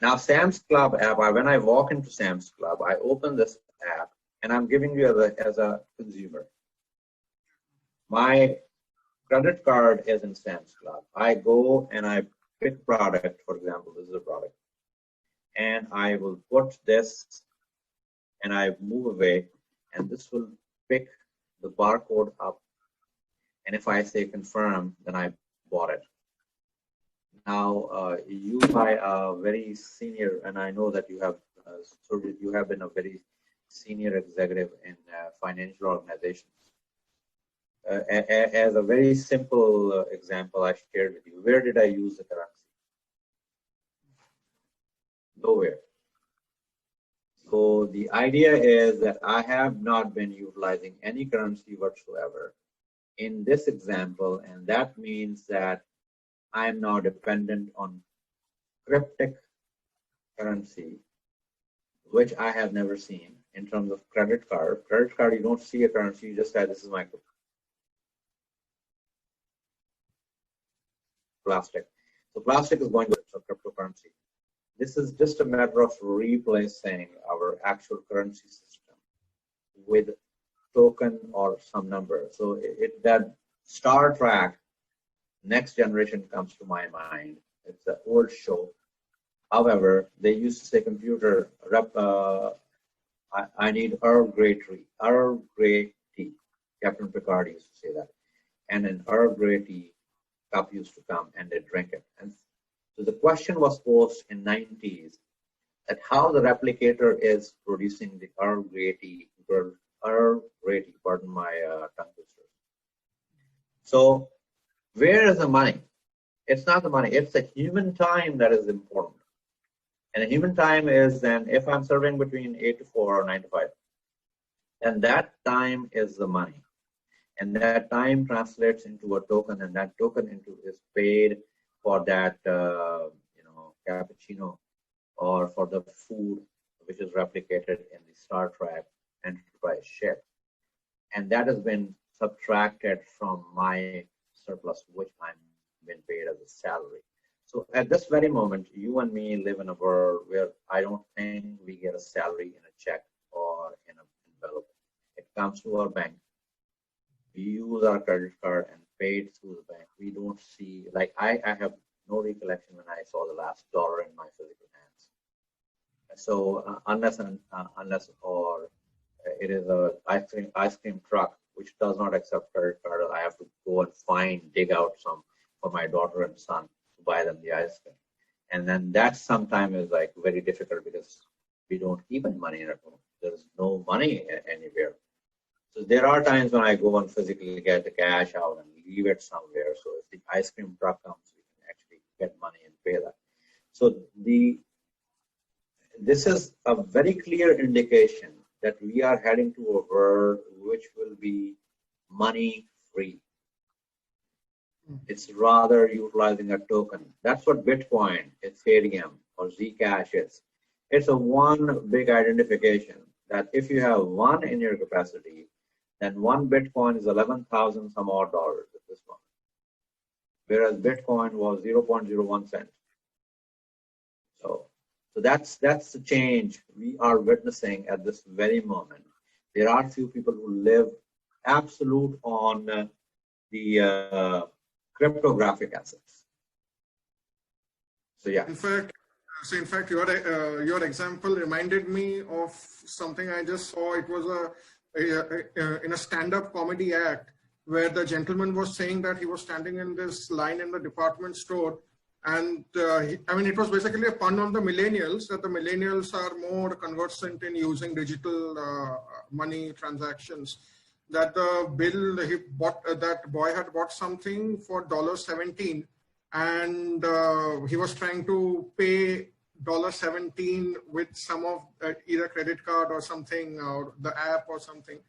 Now Sam's Club app, when I walk into Sam's Club, I open this app and I'm giving you as a consumer. My credit card is in Sam's Club. I go and I pick product, for example, this is a product. And I will put this and I move away and this will pick the barcode up, and if I say confirm, then I bought it. Now you are a very senior, and I know that you have you have been a very senior executive in financial organizations. As a very simple example I shared with you, where did I use the currency? Nowhere. So the idea is that I have not been utilizing any currency whatsoever in this example, and that means that I am now dependent on cryptic currency, which I have never seen in terms of credit card. Credit card, you don't see a currency, you just say this is my plastic. So plastic is going to cryptocurrency. This is just a matter of replacing our actual currency system with token or some number. So that Star Trek Next Generation comes to my mind. It's an old show. However, they used to say computer, I need Earl Grey tea. Captain Picard used to say that. And an Earl Grey tea cup used to come and they drink it. And so the question was posed in 90s that how the replicator is producing the Earl Grey tea, pardon my tongue twister. So where is the money? It's not the money, it's the human time that is important. And the human time is then, if I'm serving between 8 to 4 or 9 to 5, then that time is the money. And that time translates into a token, and that token is paid for that, cappuccino, or for the food which is replicated in the Star Trek Enterprise ship. And that has been subtracted from my surplus, which I'm been paid as a salary. So at this very moment, you and me live in a world where I don't think we get a salary in a check or in an envelope. It comes to our bank. We use our credit card and pay it through the bank. We don't see, like I have no recollection when I saw the last dollar in my physical hands. So unless or it is a ice cream truck which does not accept credit card, I have to go and dig out some for my daughter and son to buy them the ice cream. And then that sometimes is like very difficult because we don't keep any money in our home. There's no money anywhere. So there are times when I go and physically get the cash out and leave it somewhere. So if the ice cream truck comes, we can actually get money and pay that. So this is a very clear indication that we are heading to a world which will be money free. It's rather utilizing a token. That's what Bitcoin, Ethereum, or Zcash is. It's a one big identification that if you have one in your capacity, then one Bitcoin is 11,000 some odd dollars at this moment. Whereas Bitcoin was 0.01 cent. So that's the change we are witnessing at this very moment. There are few people who live absolute on the cryptographic assets. So yeah. In fact, your example reminded me of something I just saw. It was in a stand-up comedy act where the gentleman was saying that he was standing in this line in the department store, and it was basically a pun on the millennials, that the millennials are more conversant in using digital money transactions. That the bill he bought, that boy had bought something for $17, and he was trying to pay $17 with some of either credit card or something, or the app or something.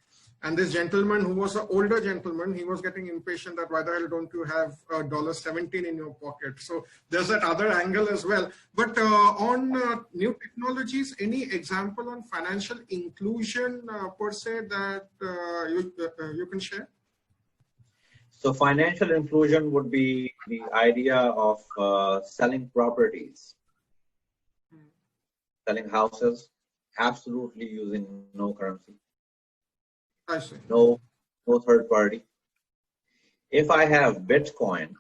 And this gentleman, who was an older gentleman, he was getting impatient that why the hell don't you have $17 in your pocket? So there's that other angle as well. But on new technologies, any example on financial inclusion per se that you can share? So financial inclusion would be the idea of selling properties, selling houses, absolutely using no currency. I see. No third party. If I have Bitcoin,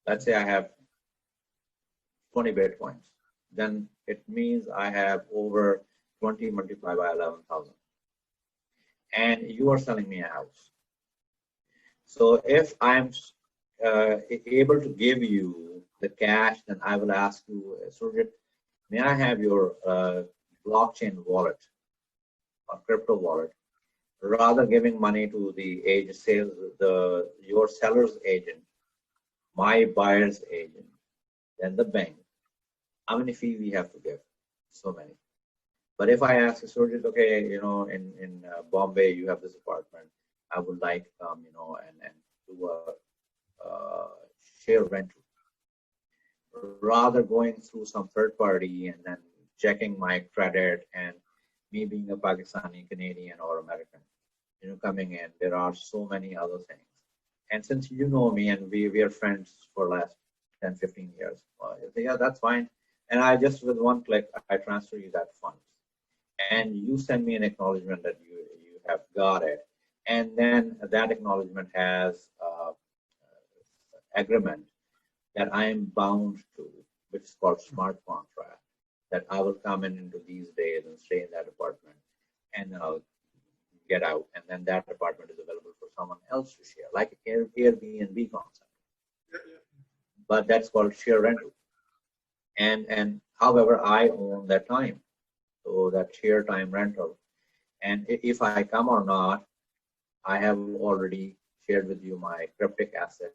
let's say I have 20 Bitcoins, then it means I have over 20 multiplied by 11,000. And you are selling me a house. So if I'm able to give you the cash, then I will ask you, Sourajit, may I have your blockchain wallet or crypto wallet? Rather giving money to the agent, sales, your seller's agent, my buyer's agent, then the bank. How many fees we have to give? So many. But if I ask Sourajit, okay, in Bombay you have this apartment, I would like and do a share rental. Rather going through some third party and then checking my credit, and me being a Pakistani, Canadian, or American, coming in, there are so many other things. And since you know me and we are friends for the last 10, 15 years, yeah, that's fine. And I just, with one click, I transfer you that funds. And you send me an acknowledgement that you have got it. And then that acknowledgement has agreement that I am bound to, which is called smart contract, that I will come in into these days and stay in that apartment, and then I'll get out, and then that apartment is available for someone else to share, like Airbnb concept. but that's called share rental. And however, I own that time, so that share time rental. And if I come or not, I have already shared with you my cryptic asset,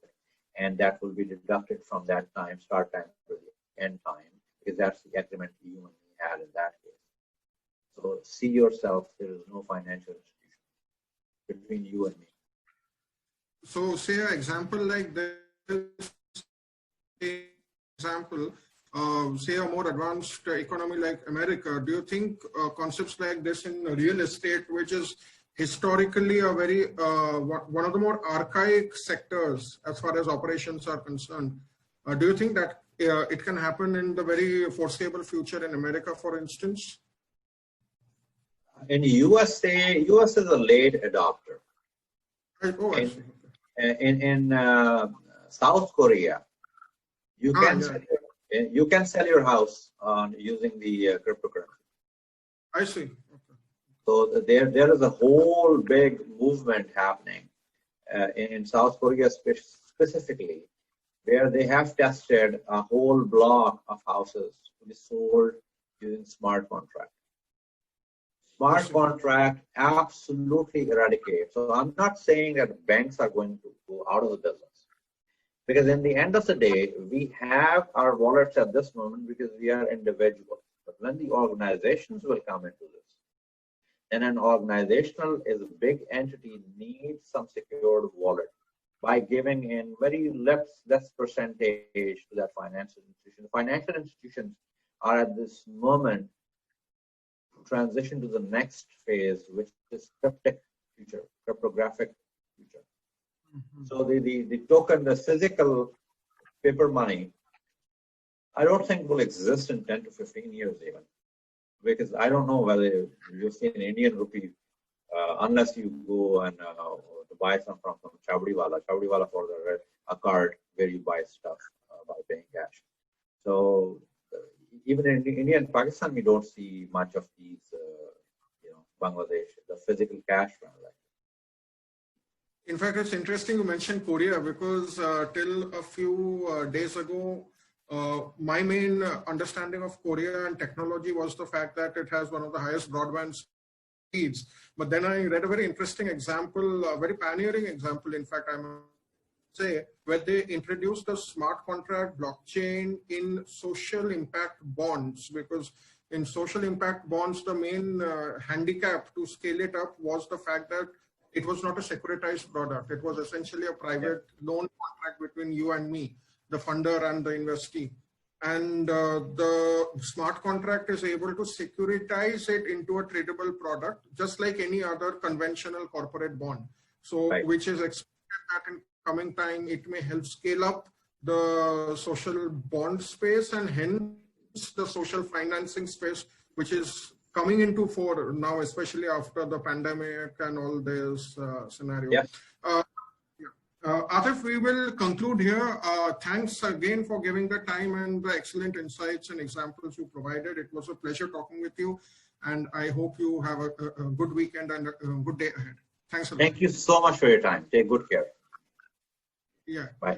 and that will be deducted from that time, start time to the end time, because that's the agreement you and me had in that case. So see yourself, there is no financial institution between you and me. So say an example like this, example, say a more advanced economy like America, do you think concepts like this in real estate, which is historically a very, one of the more archaic sectors as far as operations are concerned, do you think that it can happen in the very foreseeable future in America, for instance? In USA, US is a late adopter. Oh, I see. In South Korea, you can sell your house on using the cryptocurrency. I see. Okay. So there is a whole big movement happening in South Korea specifically, where they have tested a whole block of houses to be sold using smart contract. Smart contract absolutely eradicates. So I'm not saying that banks are going to go out of the business, because in the end of the day, we have our wallets at this moment because we are individuals. But when the organizations will come into this, then an organizational is a big entity needs some secured wallet by giving in very less percentage to that financial institution. Financial institutions are at this moment transition to the next phase, which is cryptic future, cryptographic future. So the token, the physical paper money, I don't think will exist in 10 to 15 years even, because I don't know whether you've seen an Indian rupee unless you go and to buy some from some Chavdiwala for a card where you buy stuff by paying cash. So even in India and Pakistan, we don't see much of these, Bangladesh, the physical cash transaction. In fact, it's interesting you mentioned Korea, because till a few days ago, my main understanding of Korea and technology was the fact that it has one of the highest broadband speeds. But then I read a very interesting example, a very pioneering example, in fact, I must say, where they introduced the smart contract blockchain in social impact bonds, because in social impact bonds, the main handicap to scale it up was the fact that it was not a securitized product. It was essentially a private loan contract between you and me, the funder and the investee. And the smart contract is able to securitize it into a tradable product, just like any other conventional corporate bond. So, which is expected that in coming time, it may help scale up the social bond space and hence the social financing space, which is coming into fore now, especially after the pandemic and all this scenario. Yeah. Atif, we will conclude here. Thanks again for giving the time and the excellent insights and examples you provided. It was a pleasure talking with you, and I hope you have a good weekend and a good day ahead. Thanks a lot. Thank you so much for your time. Take good care. Yeah. Bye.